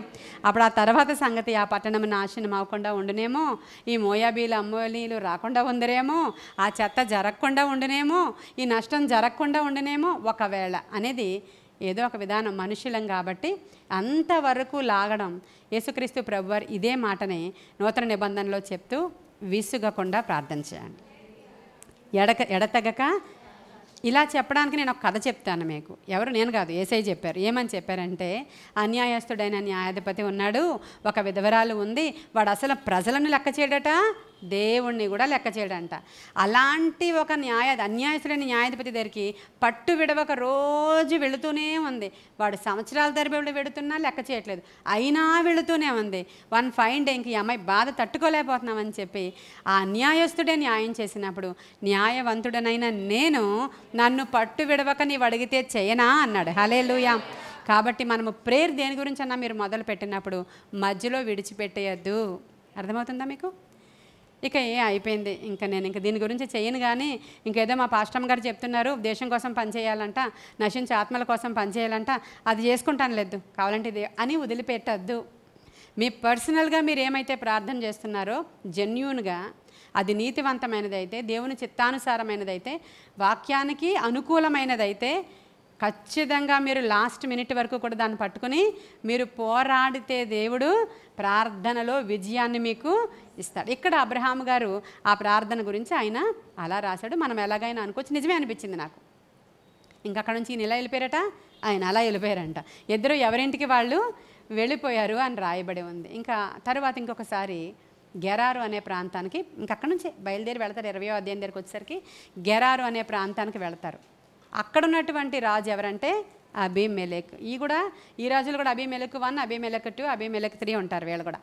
అప్పుడు ఆ తర్వాత సంగతి, ఆ పట్టణం నాశనం అవ్వకుండా ఉండునేమో, ఈ మోయాబీలు అమ్మోలీలు రాకుండా ఉందరేమో, ఆ చెత్త జరగకుండా ఉండునేమో, ఈ నష్టం జరగకుండా ఉండునేమో ఒకవేళ అనేది ఏదో ఒక విధానం. మనుషులం కాబట్టి అంతవరకు లాగడం. యేసుక్రీస్తు ప్రభువారు ఇదే మాటని నూతన నిబంధనలో చెప్తూ విసుగకుండా ప్రార్థన చేయండి, ఎడతెగక. ఇలా చెప్పడానికి నేను ఒక కథ చెప్తాను మీకు. నేను కాదు, యేసయ్య చెప్పారు. ఏమని చెప్పారంటే, అన్యాయస్తుడైన న్యాయాధిపతి ఉన్నాడు, ఒక విధవరాలు ఉంది, వాడు అసలు ప్రజలను లెక్క చేయడట, దేవుణ్ణి కూడా లెక్క చేయడంట. అలాంటి ఒక అన్యాయస్తుడైన న్యాయాధిపతి దగ్గరికి పట్టు విడవక రోజు వెళుతూనే ఉంది. వాడు సంవత్సరాల తరబడి వెళుతున్నా లెక్క చేయట్లేదు, అయినా వెళుతూనే ఉంది. వన్ ఫైన్ డే ఇంక ఈ అమ్మాయి బాధ తట్టుకోలేకపోతున్నామని చెప్పి ఆ అన్యాయస్తుడే న్యాయం చేసినప్పుడు, న్యాయవంతుడనైన నేను నన్ను పట్టు విడవక నీవు అడిగితే చేయనా అన్నాడు. హల్లెలూయా. కాబట్టి మనము ప్రేయర్ దేని గురించి అన్నా మీరు మొదలు పెట్టినప్పుడు మధ్యలో విడిచిపెట్టేయద్దు. అర్థమవుతుందా మీకు? ఇక అయిపోయింది, నేను దీని గురించి చేయను. కానీ ఇంకేదో మా పాస్టమ్ గారు చెప్తున్నారు, దేశం కోసం పనిచేయాలంట, నశించే ఆత్మల కోసం పనిచేయాలంట, అది చేసుకుంటాను లేదు, కావాలంటే ఇది అని వదిలిపెట్టద్దు. మీ పర్సనల్గా మీరు ఏమైతే ప్రార్థన చేస్తున్నారో జెన్యూన్గా, అది నీతివంతమైనదైతే, దేవుని చిత్తానుసారమైనదైతే, వాక్యానికి అనుకూలమైనదైతే ఖచ్చితంగా మీరు లాస్ట్ మినిట్ వరకు కూడా దాన్ని పట్టుకుని మీరు పోరాడితే దేవుడు ప్రార్థనలో విజయాన్ని మీకు ఇస్తాడు. ఇక్కడ అబ్రహాము గారు ఆ ప్రార్థన గురించి ఆయన అలా రాశాడు. మనం ఎలాగైనా అనుకోవచ్చు, నిజమే అనిపించింది నాకు. ఇంకక్కడ నుంచి ఈయన ఇలా వెళ్ళిపోయారట, ఆయన అలా వెళ్ళిపోయారంట. ఇద్దరు ఎవరింటికి వాళ్ళు వెళ్ళిపోయారు అని రాయబడి ఉంది. ఇంకా తర్వాత ఇంకొకసారి గెరారు అనే ప్రాంతానికి, ఇంకక్కడి నుంచే బయలుదేరి వెళ్తారు. 20వ అధ్యాయం దగ్గరికి వచ్చేసరికి గెరారు అనే ప్రాంతానికి వెళ్తారు. అక్కడ ఉన్నటువంటి రాజు ఎవరంటే అబీమెలెక్. ఈ రాజులు కూడా అబీమెలెక్ 1, అబీమెలెక్ 2, అబీమెలెక్ 3 ఉంటారు వీళ్ళు కూడా.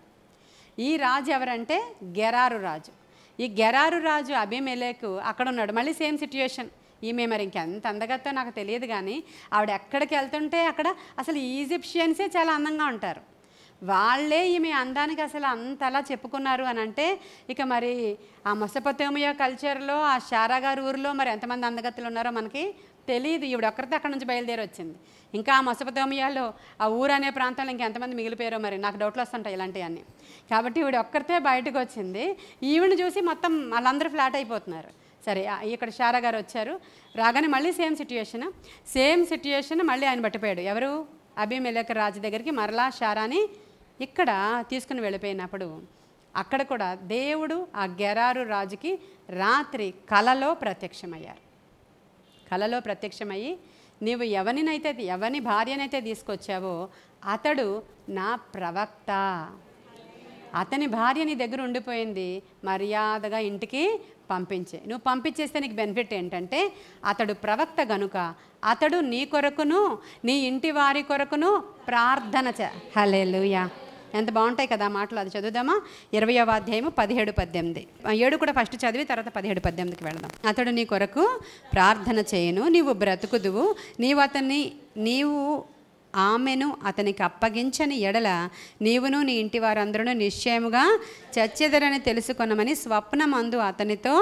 ఈ రాజు ఎవరంటే గెరారు రాజు. ఈ గెరారు రాజు అబీమెలెక్ అక్కడ ఉన్నాడు. మళ్ళీ సేమ్ సిట్యుయేషన్. ఈమె మరి ఇంకెంత అందగత్తో నాకు తెలియదు, కానీ ఆవిడ ఎక్కడికి వెళ్తుంటే అక్కడ అసలు ఈజిప్షియన్సే చాలా అందంగా ఉంటారు. వాళ్ళే ఈమె అందానికి అసలు అంతలా చెప్పుకున్నారు అని అంటే, ఇక మరి ఆ మెసొపొతేమియా కల్చర్లో ఆ షారా గారి ఊరిలో మరి ఎంతమంది అందగత్తులు ఉన్నారో మనకి తెలియదు. ఈవిడ ఒక్కరితే అక్కడ నుంచి బయలుదేరి వచ్చింది. ఇంకా ఆ మెసొపొతేమియాలో ఆ ఊరు అనే ప్రాంతంలో ఇంకెంతమంది మిగిలిపోయారో మరి నాకు డౌట్లు వస్తుంటాయి ఇలాంటివన్నీ. కాబట్టి ఈవిడ ఒక్కరితే బయటకు వచ్చింది. ఈవిడని చూసి మొత్తం వాళ్ళందరూ ఫ్లాట్ అయిపోతున్నారు. సరే, ఇక్కడ షారా గారు వచ్చారు. రాగానే మళ్ళీ సేమ్ సిట్యుయేషన్ మళ్ళీ ఆయన పట్టిపోయాడు. ఎవరు? అబీమెలెక్ రాజు దగ్గరికి మరలా షారాని ఇక్కడ తీసుకుని వెళ్ళిపోయినప్పుడు అక్కడ కూడా దేవుడు ఆ గెరారు రాజుకి రాత్రి కలలో ప్రత్యక్షమయ్యి, నీవు ఎవని భార్యనైతే తీసుకొచ్చావో అతడు నా ప్రవక్త, అతని భార్య నీ దగ్గర ఉండిపోయింది, మర్యాదగా ఇంటికి పంపించే. నువ్వు పంపించేస్తే నీకు బెనిఫిట్ ఏంటంటే, అతడు ప్రవక్త గనుక అతడు నీ కొరకును నీ ఇంటి వారి కొరకును ప్రార్థన హల్లెలూయా. ఎంత బాగుంటాయి కదా మాటలు. అది చదువుదామా? 20వ అధ్యాయము 17-18. 7 కూడా ఫస్ట్ చదివి తర్వాత 17-18కి వెళదాం. అతడు నీ కొరకు ప్రార్థన చేయను, నీవు బ్రతుకుదువు, నీవు ఆమెను అతనికి అప్పగించని ఎడల నీవును నీ ఇంటి వారందరూ నిశ్చయముగా చచ్చెదరని తెలుసుకొనమని స్వప్నమందు అతనితో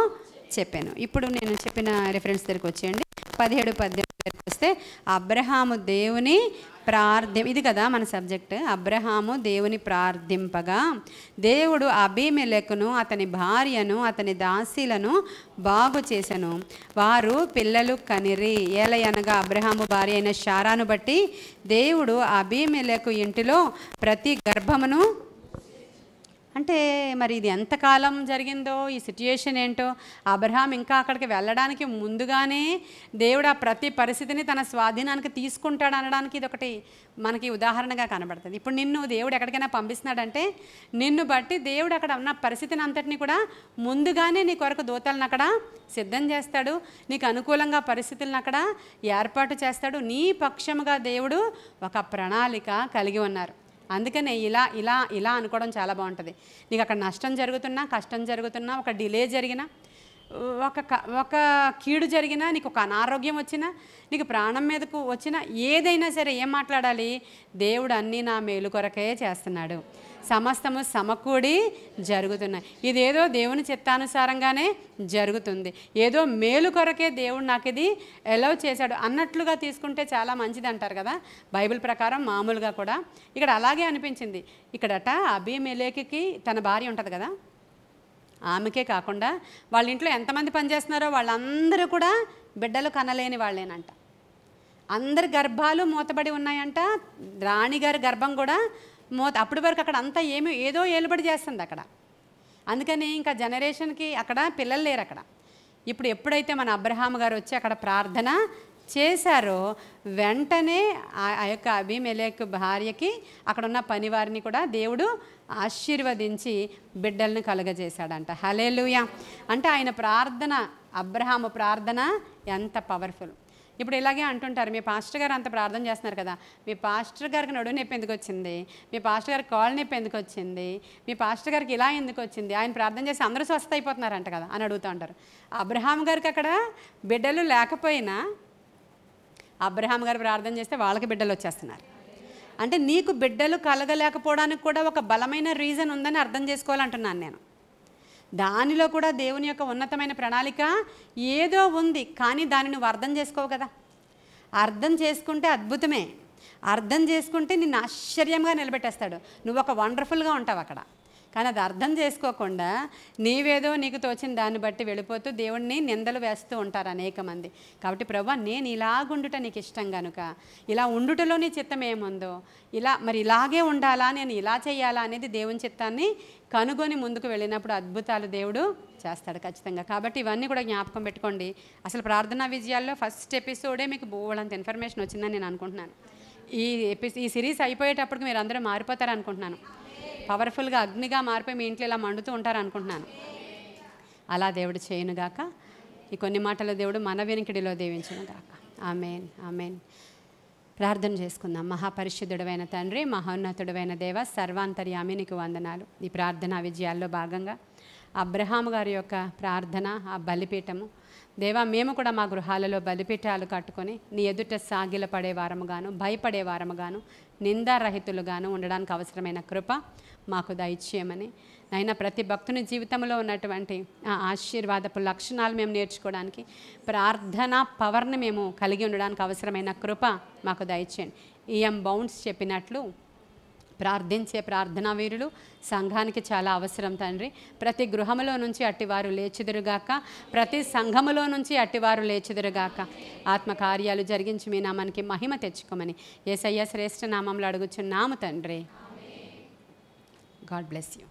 చెప్పాను. ఇప్పుడు నేను చెప్పిన రిఫరెన్స్ దగ్గరికి వచ్చేయండి. 17-18 దగ్గరికి వస్తే అబ్రహాము దేవుని ఇది కదా మన సబ్జెక్ట్. అబ్రహాము దేవుని ప్రార్థింపగా దేవుడు అబీమెలెకును అతని భార్యను అతని దాసీలను బాగు చేసెను. వారు పిల్లలు కనిరి. ఏలయనగా అబ్రహాము భార్య అయిన శారాను బట్టి దేవుడు అబీమెలెకు ఇంటిలో ప్రతి గర్భమును, అంటే మరి ఇది ఎంతకాలం జరిగిందో, ఈ సిచ్యుయేషన్ ఏంటో, అబ్రహాం ఇంకా అక్కడికి వెళ్ళడానికి ముందుగానే దేవుడు ఆ ప్రతి పరిస్థితిని తన స్వాధీనానికి తీసుకుంటాడు అనడానికి ఇది ఒకటి మనకి ఉదాహరణగా కనబడుతుంది. ఇప్పుడు నిన్ను దేవుడు ఎక్కడికైనా పంపిస్తున్నాడంటే నిన్ను బట్టి దేవుడు అక్కడ ఉన్న పరిస్థితిని అంతటిని కూడా ముందుగానే నీ కొరకు దూతలను అక్కడ సిద్ధం చేస్తాడు. నీకు అనుకూలంగా పరిస్థితులను అక్కడ ఏర్పాటు చేస్తాడు. నీ పక్షముగా దేవుడు ఒక ప్రణాళిక కలిగి ఉన్నారు. అందుకనే ఇలా ఇలా ఇలా అనుకోవడం చాలా బాగుంటుంది. నీకు అక్కడ నష్టం జరుగుతున్నా, కష్టం జరుగుతున్నా, ఒక డిలే జరిగినా, ఒక కీడు జరిగినా, నీకు ఒక అనారోగ్యం వచ్చినా, నీకు ప్రాణం మీదకు వచ్చినా, ఏదైనా సరే ఏం మాట్లాడాలి? దేవుడు అన్నీ నా మేలు కొరకే చేస్తున్నాడు, సమస్తము సమకూడి జరుగుతున్నాయి, ఇదేదో దేవుని చిత్తానుసారంగానే జరుగుతుంది, ఏదో మేలు కొరకే దేవుడు నాకు ఇది ఎలౌ చేశాడు అన్నట్లుగా తీసుకుంటే చాలా మంచిది అంటారు కదా బైబిల్ ప్రకారం. మామూలుగా కూడా ఇక్కడ అలాగే అనిపించింది. ఇక్కడట అబీమెలెకుకి తన భార్య ఉంటుంది కదా, ఆమెకే కాకుండా వాళ్ళ ఇంట్లో ఎంతమంది పనిచేస్తున్నారో వాళ్ళందరూ కూడా బిడ్డలు కనలేని వాళ్ళేనంట. అందరి గర్భాలు మూతబడి ఉన్నాయంట. రాణిగారి గర్భం కూడా అప్పటి వరకు అక్కడ అంతా ఏదో ఏలుబడి చేస్తుంది అక్కడ. అందుకని ఇంకా జనరేషన్కి అక్కడ పిల్లలు లేరు అక్కడ. ఇప్పుడు ఎప్పుడైతే మన అబ్రహాము గారు వచ్చి అక్కడ ప్రార్థన చేశారో వెంటనే ఆ యొక్క అబీమెలెకు భార్యకి అక్కడ ఉన్న పనివారిని కూడా దేవుడు ఆశీర్వదించి బిడ్డలను కలుగజేశాడంట. హల్లెలూయా. అంటే ఆయన ప్రార్థన, అబ్రహాము ప్రార్థన ఎంత పవర్ఫుల్. ఇప్పుడు ఇలాగే అంటుంటారు, మీ పాస్టర్ గారు అంత ప్రార్థన చేస్తున్నారు కదా, మీ పాస్టర్ గారికి నడుము నొప్పి ఎందుకు వచ్చింది, మీ పాస్టర్ గారికి కాళ్ళ నొప్పి ఎందుకు వచ్చింది, మీ పాస్టర్ గారికి ఇలా ఎందుకు వచ్చింది, ఆయన ప్రార్థన చేసి అందరూ స్వస్థ అయిపోతున్నారంట కదా అని అడుగుతూ ఉంటారు. అబ్రహాం గారికి అక్కడ బిడ్డలు లేకపోయినా అబ్రహాం గారు ప్రార్థన చేస్తే వాళ్ళకి బిడ్డలు వచ్చేస్తున్నారు. అంటే నీకు బిడ్డలు కలగలేకపోవడానికి కూడా ఒక బలమైన రీజన్ ఉందని అర్థం చేసుకోవాలంటున్నాను నేను. దానిలో కూడా దేవుని యొక్క ఉన్నతమైన ప్రణాళిక ఏదో ఉంది, కానీ దాన్ని నువ్వు అర్థం చేసుకోవు కదా. అర్థం చేసుకుంటే అద్భుతమే, అర్థం చేసుకుంటే నిన్ను ఆశ్చర్యంగా నిలబెట్టేస్తాడు, నువ్వు ఒక వండర్ఫుల్గా ఉంటావు అక్కడ. కానీ అది అర్థం చేసుకోకుండా నీవేదో నీకు తోచిన దాన్ని బట్టి వెళ్ళిపోతూ దేవుణ్ణి నిందలు వేస్తూ ఉంటారు అనేక మంది. కాబట్టి ప్రభువా, నేను ఇలాగుండుట నీకు ఇష్టం కనుక, ఇలా ఉండుటలో నీ చిత్తం ఏముందో, మరి ఇలాగే ఉండాలా, నేను ఇలా చేయాలా అనేది దేవుని చిత్తాన్ని కనుగొని ముందుకు వెళ్ళినప్పుడు అద్భుతాలు దేవుడు చేస్తాడు ఖచ్చితంగా. కాబట్టి ఇవన్నీ కూడా జ్ఞాపకం పెట్టుకోండి. అసలు ప్రార్థనా విజయాల్లో ఫస్ట్ ఎపిసోడే మీకు బోల్డంత ఇన్ఫర్మేషన్ వచ్చిందని నేను అనుకుంటున్నాను. ఈ సిరీస్ అయిపోయేటప్పటికి మీరు అందరూ మారిపోతారు అనుకుంటున్నాను. పవర్ఫుల్గా అగ్నిగా మారిపోయి మీ ఇంట్లో ఇలా మండుతూ ఉంటారు అనుకుంటున్నాను. అలా దేవుడు చేయనుగాక. ఈ కొన్ని మాటలు దేవుడు మన వెనుకడిలో దీవించునుగాక. ఆమేన్, ఆమేన్. ప్రార్థన చేసుకుందాం. మహాపరిశుద్ధుడైన తండ్రి, మహోన్నతుడైన దేవ, సర్వాంతర్యామి నీకు వందనాలు. ఈ ప్రార్థనా విజయాల్లో భాగంగా అబ్రహాము గారి యొక్క ప్రార్థన, ఆ బలిపీఠము దేవా, మేము కూడా మా గృహాలలో బలిపీఠాలు కట్టుకొని నీ ఎదుట సాగిల పడే వారముగాను, భయపడే వారముగాను, నిందారహితులుగాను ఉండడానికి అవసరమైన కృప మాకు దయచేయమని అయినా ప్రతి భక్తుని జీవితంలో ఉన్నటువంటి ఆ ఆశీర్వాదపు లక్షణాలు మేము నేర్చుకోవడానికి, ప్రార్థన పవర్ని మేము కలిగి ఉండడానికి అవసరమైన కృప మాకు దయచేయండి. ఈఎం బౌండ్స్ చెప్పినట్లు ప్రార్థించే ప్రార్థనా వీరులు సంఘానికి చాలా అవసరం తండ్రి. ప్రతి గృహములో నుంచి అట్టివారు లేచుదురుగాక, ప్రతి సంఘములో నుంచి అట్టివారు లేచుదురుగాక. ఆత్మకార్యాలు జరిగించి మీ నామానికి మహిమ తెచ్చుకోమని యేసయ్య శ్రేష్ఠ నామంలో అడుగుచున్నాము తండ్రి. God bless you.